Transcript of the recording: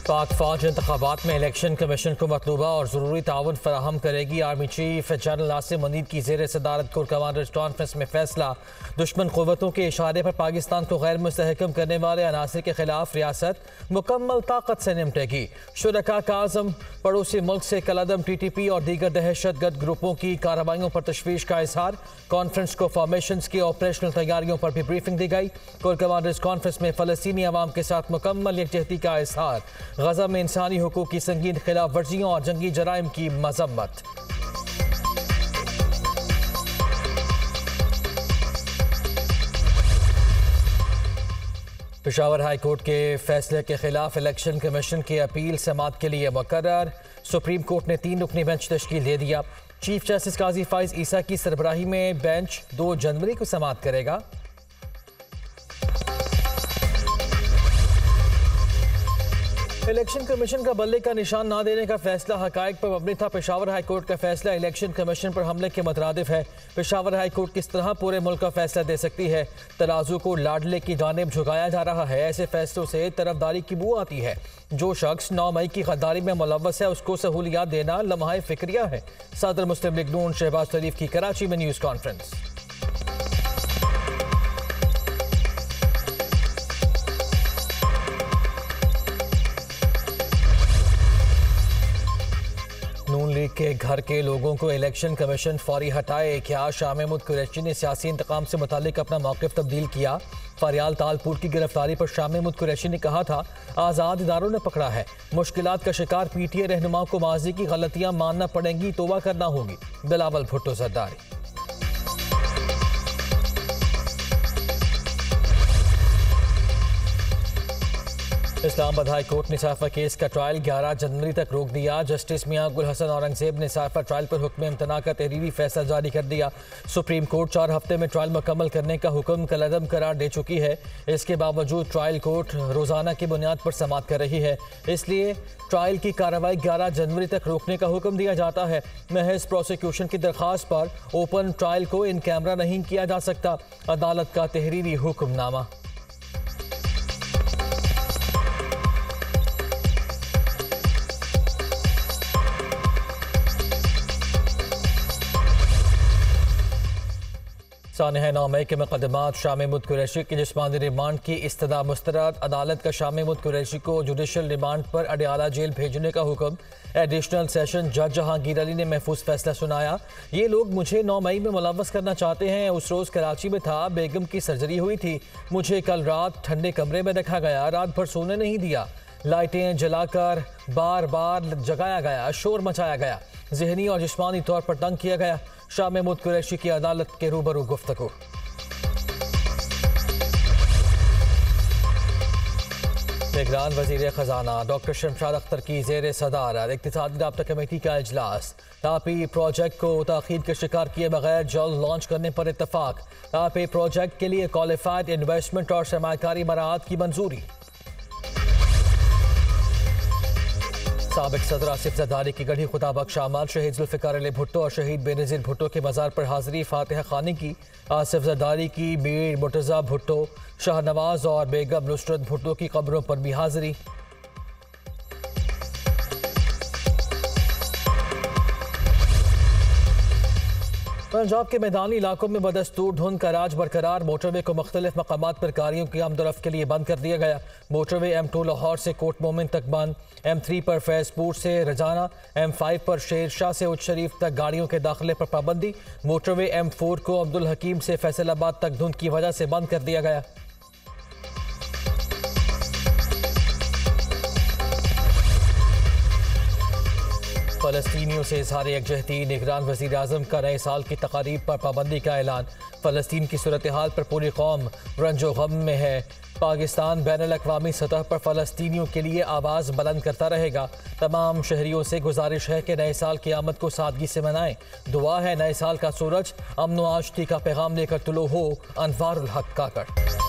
पाक फौज इंतखाबात में इलेक्शन कमीशन को मतलूबा और ज़रूरी ताउन फराहम करेगी। Army chief general Asim Munir की ज़ेर सदारत कोर कमांडर्स कॉन्फ्रेंस में फैसला। दुश्मन क़ुव्वतों के इशारे पर पाकिस्तान को गैर मुस्तहकम करने वाले अनासर के खिलाफ रियासत मुकम्मल ताकत से निपटेगी। शुरका का आज़म पड़ोसी मुल्क से कलअदम TTP और दीगर दहशतगर्द ग्रुपों की कार्रवाइयों पर तशवीश का इजहार। कॉन्फ्रेंस को फॉर्मेशन की ऑपरेशनल तैयारियों पर भी ब्रीफिंग दी गई। कोर कमांडर्स कॉन्फ्रेंस में फ़लस्तीनी अवाम के साथ मुकम्मल यकजहती का इजहार। गजा में इंसानी हुकूक की संगीन खिलाफ वर्जियों और जंगी जराइम की मजम्मत। पेशावर हाई कोर्ट के फैसले के खिलाफ इलेक्शन कमीशन की अपील समाअत के लिए मुकर्रर। सुप्रीम कोर्ट ने 3 रुकनी बेंच तश्कील दे दिया। चीफ जस्टिस काजी फाइज ईसा की सरबराही में बेंच 2 जनवरी को समाअत करेगा। इलेक्शन कमीशन का बल्ले का निशान ना देने का फैसला हकायक पर मबनी था। पेशावर हाई कोर्ट का फैसला इलेक्शन कमीशन पर हमले के मुतरादिफ है। पेशावर हाई कोर्ट किस तरह पूरे मुल्क का फैसला दे सकती है? तराजू को लाडले की जानिब झुकाया जा रहा है। ऐसे फैसलों से तरफदारी की बू आती है। जो शख्स 9 मई की गद्दारी में मुलव्वस है उसको सहूलियात देना लम्हा फिक्रिया है। सदर मुस्लिम लीग नून शहबाज शरीफ की कराची में न्यूज़ कॉन्फ्रेंस। नून लीग के घर के लोगों को इलेक्शन कमीशन फौरी हटाए। क्या शाह महमूद कुरैशी ने सियासी इंतकाम से मुतालिक अपना मौक़िफ़ तब्दील किया? फरियाल तालपुर की गिरफ्तारी पर शाह महमूद कुरैशी ने कहा था आज़ाद इदारों ने पकड़ा है। मुश्किलात का शिकार PTA रहनुमाओं को माजी की गलतियां मानना पड़ेंगी, तौबा करना होगी। बिलावल भुट्टो जरदारी। इस्लामाबाद हाई कोर्ट ने साइफा केस का ट्रायल 11 जनवरी तक रोक दिया। जस्टिस मियां गुल हसन औरंगजेब ने साइफा ट्रायल पर हुक्म इम्तना का तहरीरी फैसला जारी कर दिया। सुप्रीम कोर्ट 4 हफ्ते में ट्रायल मुकम्मल करने का हुक्म कलअदम करार दे चुकी है। इसके बावजूद ट्रायल कोर्ट रोज़ाना की बुनियाद पर समाअत कर रही है। इसलिए ट्रायल की कार्रवाई 11 जनवरी तक रोकने का हुक्म दिया जाता है। महज प्रोसिक्यूशन की दरख्वास्त पर ओपन ट्रायल को इन कैमरा नहीं किया जा सकता। अदालत का तहरीरी हुक्मनामा। सानह 9 मई के मुकदमात शाह महमूद कुरैशी की जिस्मानी रिमांड की इस्तदा मुस्तरद। अदालत का शाह महमूद कुरैशी को जुडिशल रिमांड पर अडियाला जेल भेजने का हुक्म। एडिशनल सेशन जज जहांगीर अली ने महफूज फैसला सुनाया। ये लोग मुझे 9 मई में मुलव्वस करना चाहते हैं। उस रोज़ कराची में था, बेगम की सर्जरी हुई थी। मुझे कल रात ठंडे कमरे में रखा गया, रात भर सोने नहीं दिया, लाइटें जलाकर बार बार जगाया गया, शोर मचाया गया, जहनी और जिस्मानी तौर पर तंग किया गया। शाह महमूद कुरैशी की अदालत के रूबरू गुफ्तगू। निगरान वज़ीर ख़जाना डॉक्टर शमशाद अख्तर की ज़ेर सदारत इक़्तिसादी राब्ता कमेटी का इजलास। तापी प्रोजेक्ट को ताख़ीर के शिकार किए बगैर जल्द लॉन्च करने पर इत्तफाक। तापी प्रोजेक्ट के लिए क्वालिफाइड इन्वेस्टमेंट और सरमायाकारी मराहत की मंजूरी। साबिक सदर आसिफ जरदारी की गढ़ी खुदाबख्श आमाल शहीद जुल्फ़िकार अली भुट्टो और शहीद बेनज़ीर भुट्टो के मज़ार पर हाज़िरी फातिहा खानी की। आसिफ जरदारी की मीर मुर्तज़ा भुट्टो, शाहनवाज और बेगम नुसरत भुट्टो की कब्रों पर भी हाज़िरी। पंजाब के मैदानी इलाकों में बदस्तूर धुंध का राज बरकरार। मोटरवे को मुख्तलिफ मकामात पर गाड़ियों की आमदोरफ्त के लिए बंद कर दिया गया। मोटरवे M2 लाहौर से कोट मोमिन तक बंद, M3 पर फैजपुर से रजाना, M5 पर शेर शाह से उच्च शरीफ तक गाड़ियों के दाखिले पर पाबंदी। मोटरवे M4 को अब्दुल हकीम से फैसलाबाद तक धुंध की वजह से बंद कर दिया गया। फ़लस्तीनियों से इज़हार यकजहती। निगरान वज़ीर आज़म का नए साल की तकारीब पर पाबंदी का ऐलान। फ़लस्तीन की सूरत हाल पर पूरी कौम रंजो गम में है। पाकिस्तान बैनुल अक़वामी सतह पर फ़लस्तीनियों के लिए आवाज़ बुलंद करता रहेगा। तमाम शहरियों से गुजारिश है कि नए साल की आमद को सादगी से मनाएं। दुआ है नए साल का सूरज अमन व आशती का पैगाम लेकर तुलो हो। अनवारुल हक काकड़।